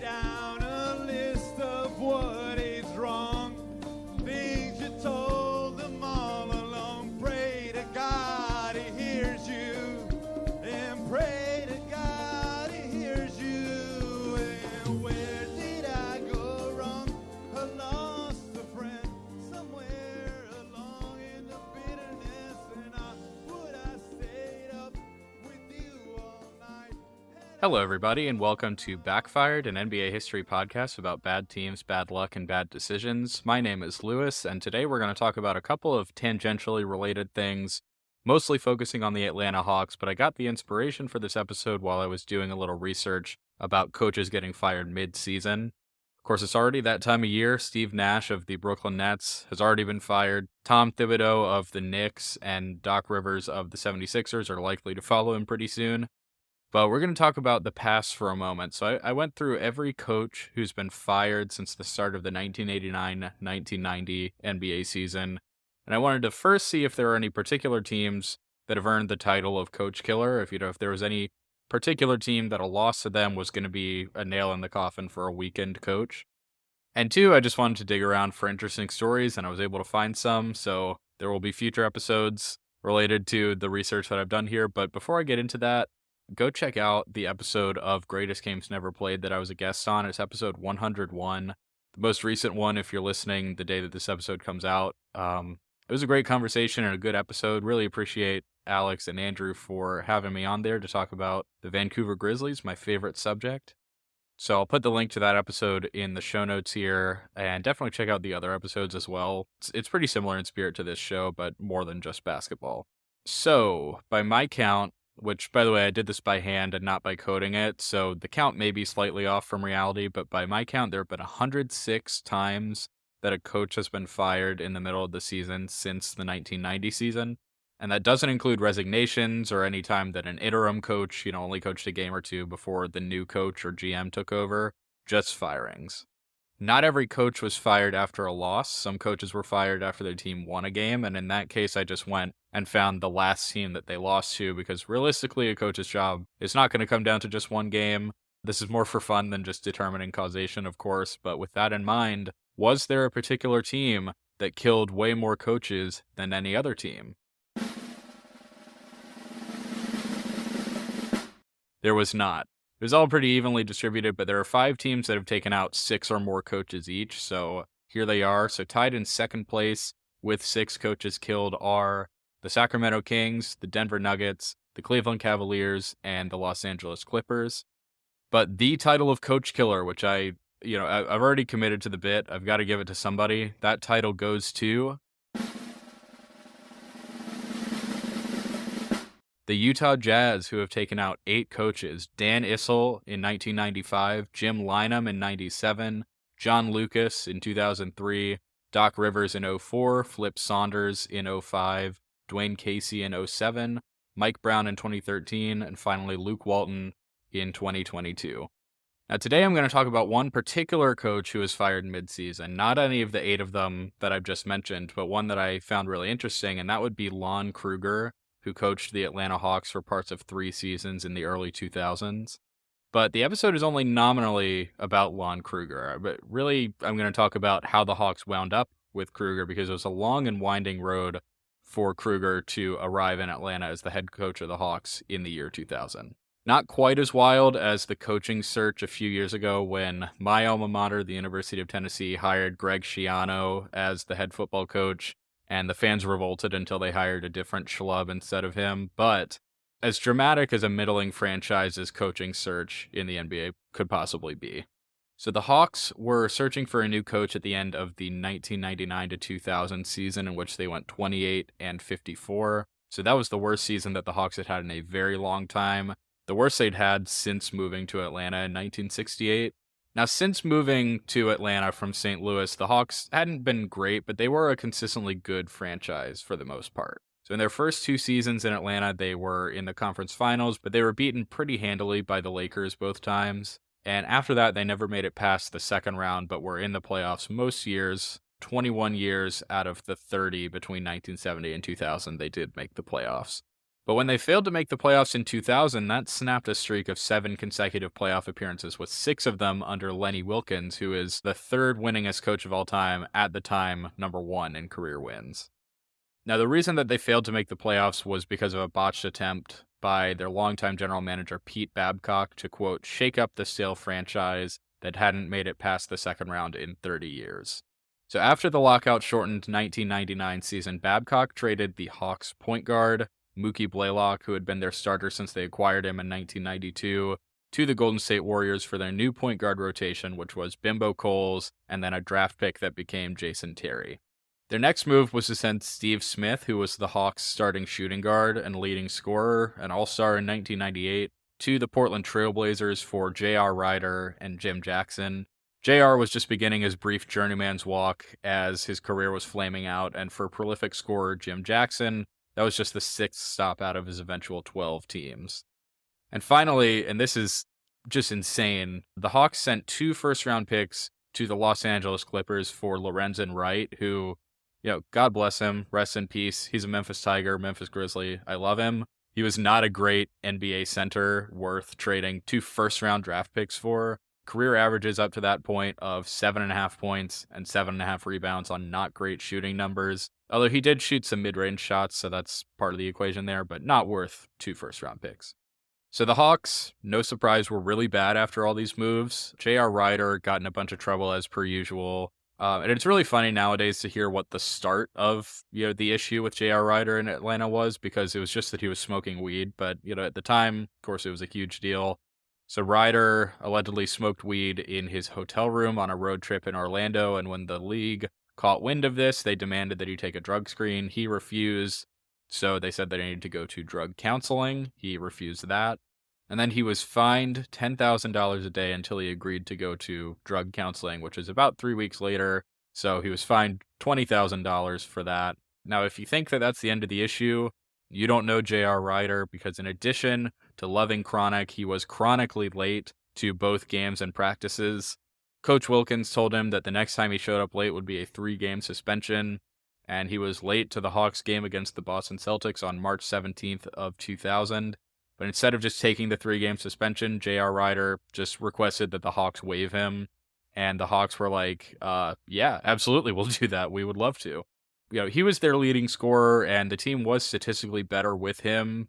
down a list of what is wrong. Things you told them all along. Pray to God he hears you. And pray to God he hears you. And where did I go wrong? I lost a friend somewhere along in the bitterness. And I would have stayed up with you all night. Hello, everybody, and welcome to Backfired, an NBA history podcast about bad teams, bad luck, and bad decisions. My name is Lewis, and today we're going to talk about a couple of tangentially related things, mostly focusing on the Atlanta Hawks, but I got the inspiration for this episode while I was doing a little research about coaches getting fired mid-season. Of course, it's already that time of year. Steve Nash of the Brooklyn Nets has already been fired. Tom Thibodeau of the Knicks and Doc Rivers of the 76ers are likely to follow him pretty soon. But we're going to talk about the past for a moment. So I went through every coach who's been fired since the start of the 1989-1990 NBA season. And I wanted to first see if there are any particular teams that have earned the title of Coach Killer. If there was any particular team that a loss to them was going to be a nail in the coffin for a weekend coach. And two, I just wanted to dig around for interesting stories, and I was able to find some. So there will be future episodes related to the research that I've done here. But before I get into that, go check out the episode of Greatest Games Never Played that I was a guest on. It's episode 101, the most recent one if you're listening the day that this episode comes out. It was a great conversation and a good episode. Really appreciate Alex and Andrew for having me on there to talk about the Vancouver Grizzlies, my favorite subject. So I'll put the link to that episode in the show notes here, and definitely check out the other episodes as well. It's pretty similar in spirit to this show, but more than just basketball. So, by my count, which, by the way, I did this by hand and not by coding it, so the count may be slightly off from reality, but by my count, there have been 106 times that a coach has been fired in the middle of the season since the 1990 season, and that doesn't include resignations or any time that an interim coach, only coached a game or two before the new coach or GM took over, just firings. Not every coach was fired after a loss. Some coaches were fired after their team won a game, and in that case, I just went and found the last team that they lost to, because realistically, a coach's job is not going to come down to just one game. This is more for fun than just determining causation, of course, but with that in mind, was there a particular team that killed way more coaches than any other team? There was not. It was all pretty evenly distributed, but there are 5 teams that have taken out 6 or more coaches each, so here they are. So tied in second place with 6 coaches killed are the Sacramento Kings, the Denver Nuggets, the Cleveland Cavaliers, and the Los Angeles Clippers. But the title of Coach Killer, which I've already committed to the bit, I've got to give it to somebody. That title goes to the Utah Jazz, who have taken out 8 coaches: Dan Issel in 1995, Jim Lynam in 97, John Lucas in 2003, Doc Rivers in 04, Flip Saunders in 05, Dwayne Casey in 07, Mike Brown in 2013, and finally Luke Walton in 2022. Now today I'm going to talk about one particular coach who was fired mid-season, not any of the 8 of them that I've just mentioned, but one that I found really interesting, and that would be Lon Kruger, who coached the Atlanta Hawks for parts of 3 seasons in the early 2000s. But the episode is only nominally about Lon Kruger, but really I'm going to talk about how the Hawks wound up with Kruger, because it was a long and winding road for Kruger to arrive in Atlanta as the head coach of the Hawks in the year 2000. Not quite as wild as the coaching search a few years ago when my alma mater, the University of Tennessee, hired Greg Schiano as the head football coach, and the fans revolted until they hired a different schlub instead of him. But as dramatic as a middling franchise's coaching search in the NBA could possibly be. So the Hawks were searching for a new coach at the end of the 1999 to 2000 season, in which they went 28-54. So that was the worst season that the Hawks had had in a very long time. The worst they'd had since moving to Atlanta in 1968. Now, since moving to Atlanta from St. Louis, the Hawks hadn't been great, but they were a consistently good franchise for the most part. So in their first 2 seasons in Atlanta, they were in the conference finals, but they were beaten pretty handily by the Lakers both times. And after that, they never made it past the second round, but were in the playoffs most years. 21 years out of the 30 between 1970 and 2000, they did make the playoffs. But when they failed to make the playoffs in 2000, that snapped a streak of 7 consecutive playoff appearances, with 6 of them under Lenny Wilkens, who is the third winningest coach of all time, at the time, number 1 in career wins. Now, the reason that they failed to make the playoffs was because of a botched attempt by their longtime general manager, Pete Babcock, to, quote, shake up the stale franchise that hadn't made it past the second round in 30 years. So after the lockout-shortened 1999 season, Babcock traded the Hawks point guard, Mookie Blaylock, who had been their starter since they acquired him in 1992, to the Golden State Warriors for their new point guard rotation, which was Bimbo Coles, and then a draft pick that became Jason Terry. Their next move was to send Steve Smith, who was the Hawks' starting shooting guard and leading scorer, an all-star in 1998, to the Portland Trailblazers for J.R. Rider and Jim Jackson. J.R. was just beginning his brief journeyman's walk as his career was flaming out, and for prolific scorer Jim Jackson, that was just the 6th stop out of his eventual 12 teams. And finally, and this is just insane, the Hawks sent 2 first-round picks to the Los Angeles Clippers for Lorenzen Wright, who, God bless him, rest in peace. He's a Memphis Tiger, Memphis Grizzly. I love him. He was not a great NBA center worth trading 2 first-round draft picks for. Career averages up to that point of 7.5 points and 7.5 rebounds on not great shooting numbers. Although he did shoot some mid-range shots, so that's part of the equation there, but not worth 2 first-round picks. So the Hawks, no surprise, were really bad after all these moves. J.R. Rider got in a bunch of trouble as per usual. And it's really funny nowadays to hear what the start of the issue with J.R. Rider in Atlanta was, because it was just that he was smoking weed. But at the time, of course, it was a huge deal. So Rider allegedly smoked weed in his hotel room on a road trip in Orlando, and when the league caught wind of this, they demanded that he take a drug screen. He refused, so they said that he needed to go to drug counseling. He refused that. And then he was fined $10,000 a day until he agreed to go to drug counseling, which is about 3 weeks later. So he was fined $20,000 for that. Now, if you think that that's the end of the issue, you don't know J.R. Rider, because in addition to loving chronic, he was chronically late to both games and practices. Coach Wilkens told him that the next time he showed up late would be a 3-game suspension, and he was late to the Hawks game against the Boston Celtics on March 17th of 2000. But instead of just taking the 3-game suspension, J.R. Rider just requested that the Hawks waive him. And the Hawks were like, yeah, absolutely, we'll do that. We would love to. He was their leading scorer, and the team was statistically better with him.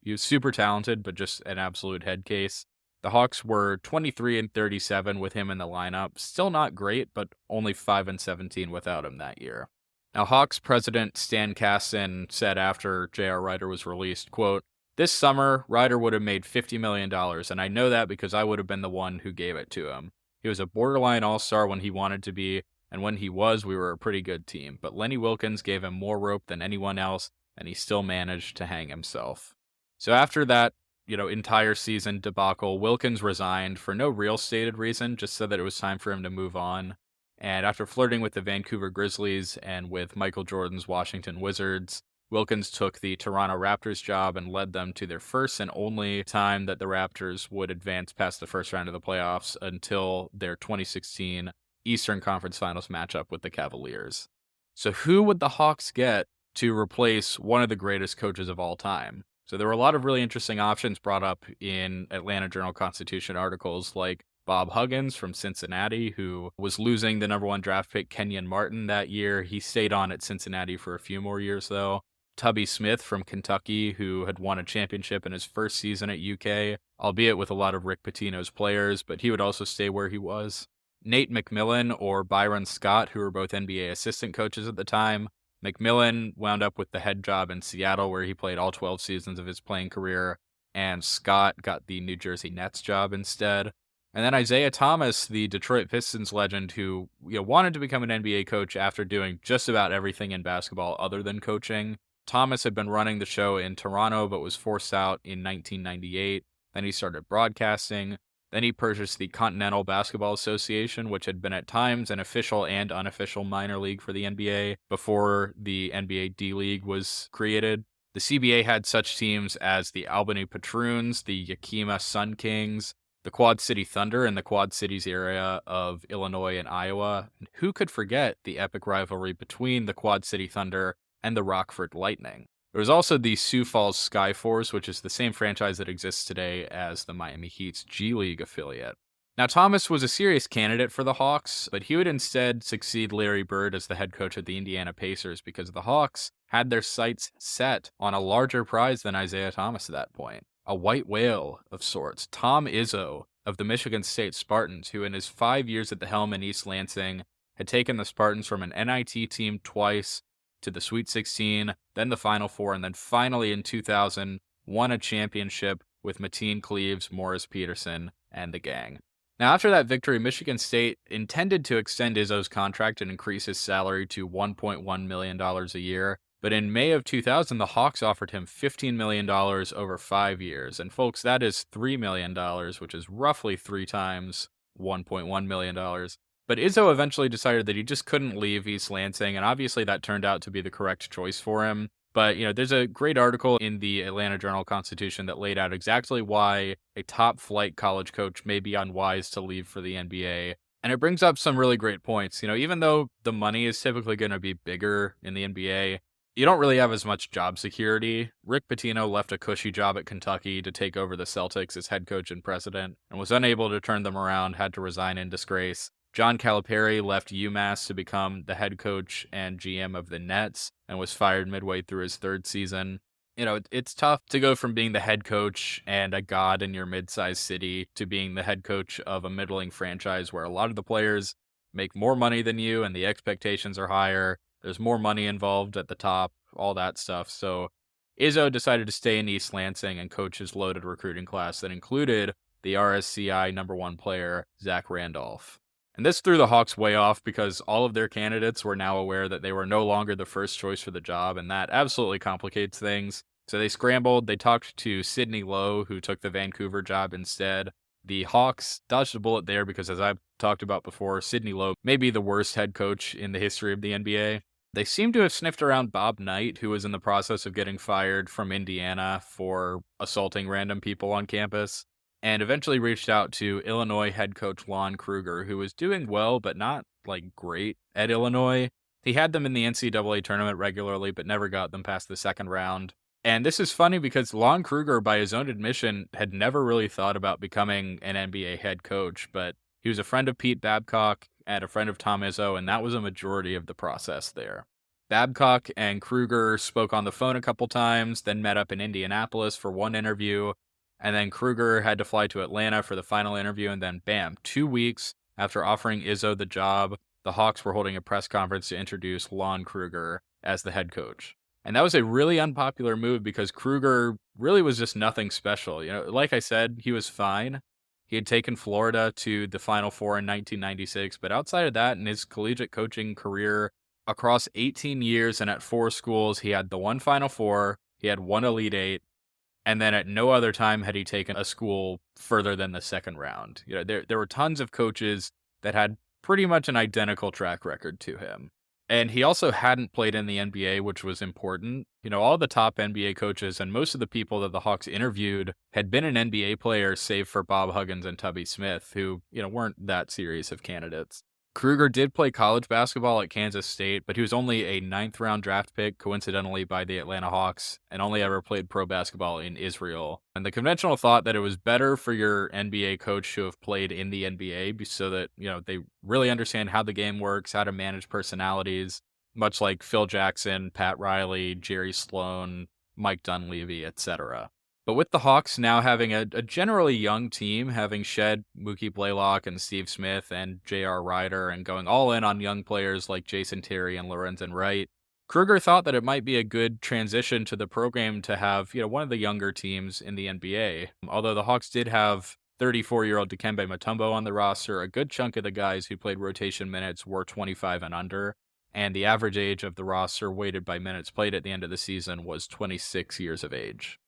He was super talented, but just an absolute head case. The Hawks were 23-37 with him in the lineup. Still not great, but only 5-17 without him that year. Now, Hawks president Stan Kasten said after J.R. Rider was released, quote, "This summer, Rider would have made $50 million, and I know that because I would have been the one who gave it to him. He was a borderline all-star when he wanted to be, and when he was, we were a pretty good team. But Lenny Wilkens gave him more rope than anyone else, and he still managed to hang himself." So after that, entire season debacle, Wilkens resigned for no real stated reason, just said that it was time for him to move on. And after flirting with the Vancouver Grizzlies and with Michael Jordan's Washington Wizards, Wilkens took the Toronto Raptors job and led them to their first and only time that the Raptors would advance past the first round of the playoffs until their 2016 Eastern Conference Finals matchup with the Cavaliers. So who would the Hawks get to replace one of the greatest coaches of all time? So there were a lot of really interesting options brought up in Atlanta Journal-Constitution articles, like Bob Huggins from Cincinnati, who was losing the number 1 draft pick Kenyon Martin that year. He stayed on at Cincinnati for a few more years, though. Tubby Smith from Kentucky, who had won a championship in his first season at UK, albeit with a lot of Rick Pitino's players, but he would also stay where he was. Nate McMillan or Byron Scott, who were both NBA assistant coaches at the time. McMillan wound up with the head job in Seattle, where he played all 12 seasons of his playing career, and Scott got the New Jersey Nets job instead. And then Isaiah Thomas, the Detroit Pistons legend, who wanted to become an NBA coach after doing just about everything in basketball other than coaching. Thomas had been running the show in Toronto, but was forced out in 1998. Then he started broadcasting. Then he purchased the Continental Basketball Association, which had been at times an official and unofficial minor league for the NBA before the NBA D-League was created. The CBA had such teams as the Albany Patroons, the Yakima Sun Kings, the Quad City Thunder in the Quad Cities area of Illinois and Iowa. And who could forget the epic rivalry between the Quad City Thunder and the Rockford Lightning? There was also the Sioux Falls Skyforce, which is the same franchise that exists today as the Miami Heat's G League affiliate. Now, Thomas was a serious candidate for the Hawks, but he would instead succeed Larry Bird as the head coach of the Indiana Pacers because the Hawks had their sights set on a larger prize than Isaiah Thomas at that point. A white whale of sorts, Tom Izzo of the Michigan State Spartans, who in his 5 years at the helm in East Lansing had taken the Spartans from an NIT team twice to the Sweet 16, then the Final Four, and then finally in 2000 won a championship with Mateen Cleaves, Morris Peterson, and the gang. Now, after that victory, Michigan State intended to extend Izzo's contract and increase his salary to $1.1 million a year. But in May of 2000, the Hawks offered him $15 million over 5 years. And folks, that is $3 million, which is roughly 3 times $1.1 million. But Izzo eventually decided that he just couldn't leave East Lansing, and obviously that turned out to be the correct choice for him. But, there's a great article in the Atlanta Journal-Constitution that laid out exactly why a top-flight college coach may be unwise to leave for the NBA. And it brings up some really great points. Even though the money is typically going to be bigger in the NBA, you don't really have as much job security. Rick Pitino left a cushy job at Kentucky to take over the Celtics as head coach and president, and was unable to turn them around, had to resign in disgrace. John Calipari left UMass to become the head coach and GM of the Nets and was fired midway through his 3rd season. It's tough to go from being the head coach and a god in your mid-sized city to being the head coach of a middling franchise where a lot of the players make more money than you and the expectations are higher. There's more money involved at the top, all that stuff. So Izzo decided to stay in East Lansing and coach his loaded recruiting class that included the RSCI #1 player, Zach Randolph. And this threw the Hawks way off because all of their candidates were now aware that they were no longer the first choice for the job, and that absolutely complicates things. So they scrambled, they talked to Sidney Lowe, who took the Vancouver job instead. The Hawks dodged a bullet there because, as I've talked about before, Sidney Lowe may be the worst head coach in the history of the NBA. They seem to have sniffed around Bob Knight, who was in the process of getting fired from Indiana for assaulting random people on campus, and eventually reached out to Illinois head coach Lon Kruger, who was doing well, but not, great at Illinois. He had them in the NCAA tournament regularly, but never got them past the 2nd round. And this is funny because Lon Kruger, by his own admission, had never really thought about becoming an NBA head coach, but he was a friend of Pete Babcock and a friend of Tom Izzo, and that was a majority of the process there. Babcock and Kruger spoke on the phone a couple times, then met up in Indianapolis for one interview, and then Kruger had to fly to Atlanta for the final interview, and then bam, 2 weeks after offering Izzo the job, the Hawks were holding a press conference to introduce Lon Kruger as the head coach. And that was a really unpopular move because Kruger really was just nothing special. Like I said, he was fine. He had taken Florida to the Final Four in 1996, but outside of that, in his collegiate coaching career, across 18 years and at 4 schools, he had the 1 Final Four, he had 1 Elite Eight, and then at no other time had he taken a school further than the 2nd round. There were tons of coaches that had pretty much an identical track record to him. And he also hadn't played in the NBA, which was important. All the top NBA coaches and most of the people that the Hawks interviewed had been an NBA player, save for Bob Huggins and Tubby Smith, who, weren't that serious of candidates. Kruger did play college basketball at Kansas State, but he was only a 9th-round draft pick, coincidentally, by the Atlanta Hawks, and only ever played pro basketball in Israel. And the conventional thought that it was better for your NBA coach to have played in the NBA so that, they really understand how the game works, how to manage personalities, much like Phil Jackson, Pat Riley, Jerry Sloan, Mike Dunleavy, etc. But with the Hawks now having a generally young team, having shed Mookie Blaylock and Steve Smith and J.R. Rider and going all in on young players like Jason Terry and Lorenzen Wright, Kruger thought that it might be a good transition to the program to have, one of the younger teams in the NBA. Although the Hawks did have 34-year-old Dikembe Mutombo on the roster, a good chunk of the guys who played rotation minutes were 25 and under, and the average age of the roster weighted by minutes played at the end of the season was 26 years of age.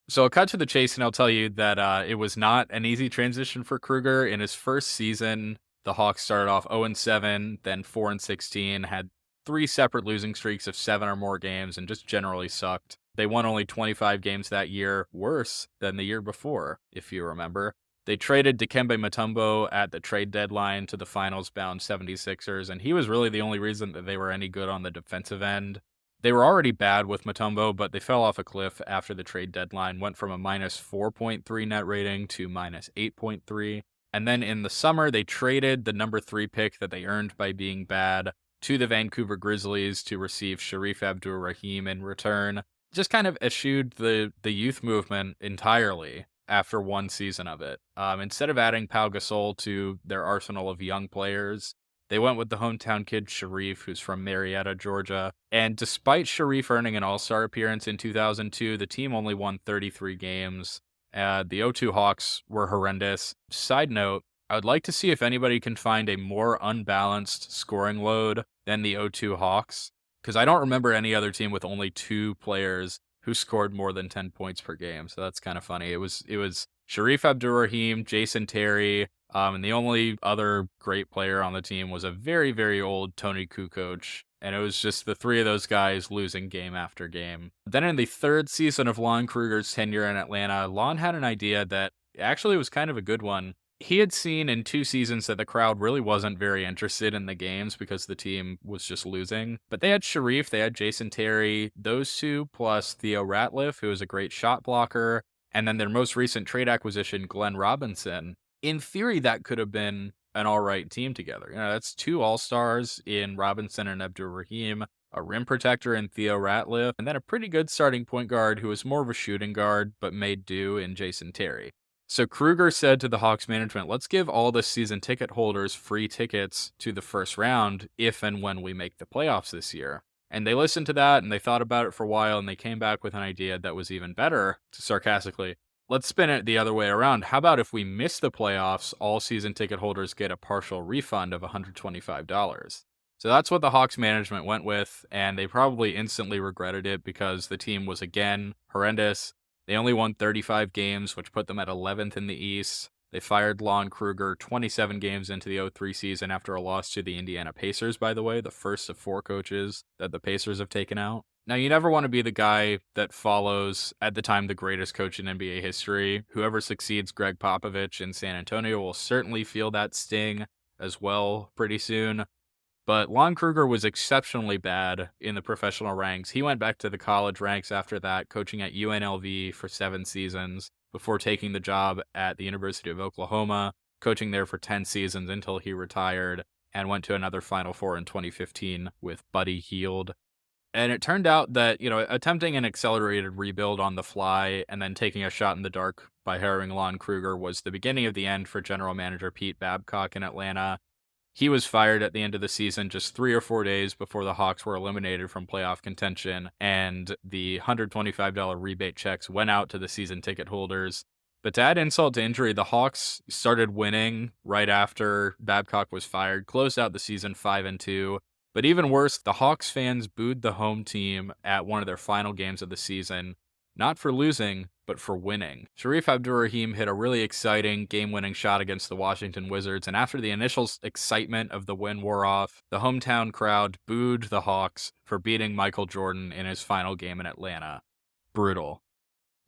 So I'll cut to the chase and I'll tell you that it was not an easy transition for Kruger. In his first season, the Hawks started off 0-7, then 4-16, had 3 separate losing streaks of 7 or more games, and just generally sucked. They won only 25 games that year, worse than the year before, if you remember. They traded Dikembe Mutombo at the trade deadline to the finals-bound 76ers, and he was really the only reason that they were any good on the defensive end. They were already bad with Mutombo, but they fell off a cliff after the trade deadline, went from a minus 4.3 net rating to minus 8.3. And then in the summer, they traded the number 3 pick that they earned by being bad to the Vancouver Grizzlies to receive Sharif Abdur-Rahim in return. Just kind of eschewed the youth movement entirely after one season of it. Instead of adding Pau Gasol to their arsenal of young players, they went with the hometown kid Sharif, who's from Marietta, Georgia. And despite Sharif earning an All-Star appearance in 2002, the team only won 33 games. The 0-2 Hawks were horrendous. Side note, I would like to see if anybody can find a more unbalanced scoring load than the 0-2 Hawks, because I don't remember any other team with only 2 players who scored more than 10 points per game. So that's kind of funny. It was Sharif Abdur-Rahim, Jason Terry, and the only other great player on the team was a very, very old Tony Kukoc. And it was just the 3 of those guys losing game after game. Then in the 3rd season of Lon Kruger's tenure in Atlanta, Lon had an idea that actually was kind of a good one. He had seen in 2 seasons that the crowd really wasn't very interested in the games because the team was just losing. But they had Sharif, they had Jason Terry, those 2, plus Theo Ratliff, who was a great shot blocker, and then their most recent trade acquisition, Glenn Robinson. In theory, that could have been an all right team together. That's 2 all-stars in Robinson and Abdur-Rahim, a rim protector in Theo Ratliff, and then a pretty good starting point guard who was more of a shooting guard but made do in Jason Terry. So Kruger said to the Hawks management, let's give all the season ticket holders free tickets to the first round if and when we make the playoffs this year. And they listened to that and they thought about it for a while and they came back with an idea that was even better, sarcastically. Let's spin it the other way around. How about if we miss the playoffs, all season ticket holders get a partial refund of $125? So that's what the Hawks management went with, and they probably instantly regretted it because the team was, again, horrendous. They only won 35 games, which put them at 11th in the East. They fired Lon Kruger 27 games into the 0-3 season after a loss to the Indiana Pacers, by the way, the first of 4 coaches that the Pacers have taken out. Now, you never want to be the guy that follows, at the time, the greatest coach in NBA history. Whoever succeeds Greg Popovich in San Antonio will certainly feel that sting as well pretty soon. But Lon Kruger was exceptionally bad in the professional ranks. He went back to the college ranks after that, coaching at UNLV for 7 seasons before taking the job at the University of Oklahoma, coaching there for 10 seasons until he retired and went to another Final Four in 2015 with Buddy Hield. And it turned out that, attempting an accelerated rebuild on the fly and then taking a shot in the dark by hiring Lon Kruger was the beginning of the end for general manager Pete Babcock in Atlanta. He was fired at the end of the season just 3 or 4 days before the Hawks were eliminated from playoff contention, and the $125 rebate checks went out to the season ticket holders. But to add insult to injury, the Hawks started winning right after Babcock was fired, closed out the season 5-2. But even worse, the Hawks fans booed the home team at one of their final games of the season, not for losing, but for winning. Sharif Abdur-Rahim hit a really exciting game-winning shot against the Washington Wizards, and after the initial excitement of the win wore off, the hometown crowd booed the Hawks for beating Michael Jordan in his final game in Atlanta. Brutal.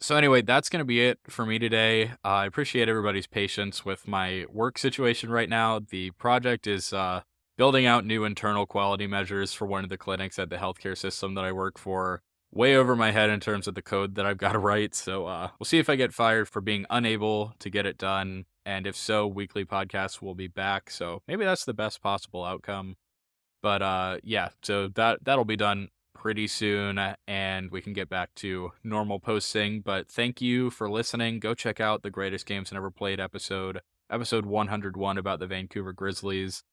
So anyway, that's going to be it for me today. I appreciate everybody's patience with my work situation right now. The project is building out new internal quality measures for one of the clinics at the healthcare system that I work for. Way over my head in terms of the code that I've got to write, so we'll see if I get fired for being unable to get it done, and if so, weekly podcasts will be back, so maybe that's the best possible outcome. But yeah, so that'll be done pretty soon, and we can get back to normal posting. But thank you for listening. Go check out the Greatest Games Never Played episode 101 about the Vancouver Grizzlies.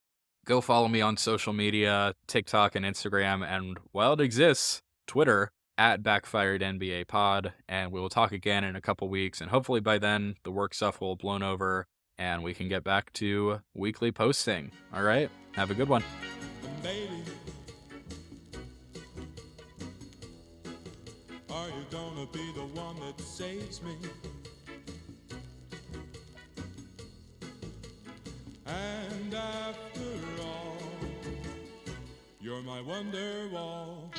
Go follow me on social media, TikTok and Instagram, and while it exists, Twitter, at Backfired NBA Pod, and we will talk again in a couple weeks, and hopefully by then the work stuff will have blown over and we can get back to weekly posting. All right, have a good one. Baby, are you gonna be the one that saves me? And after all, you're my wonder wall.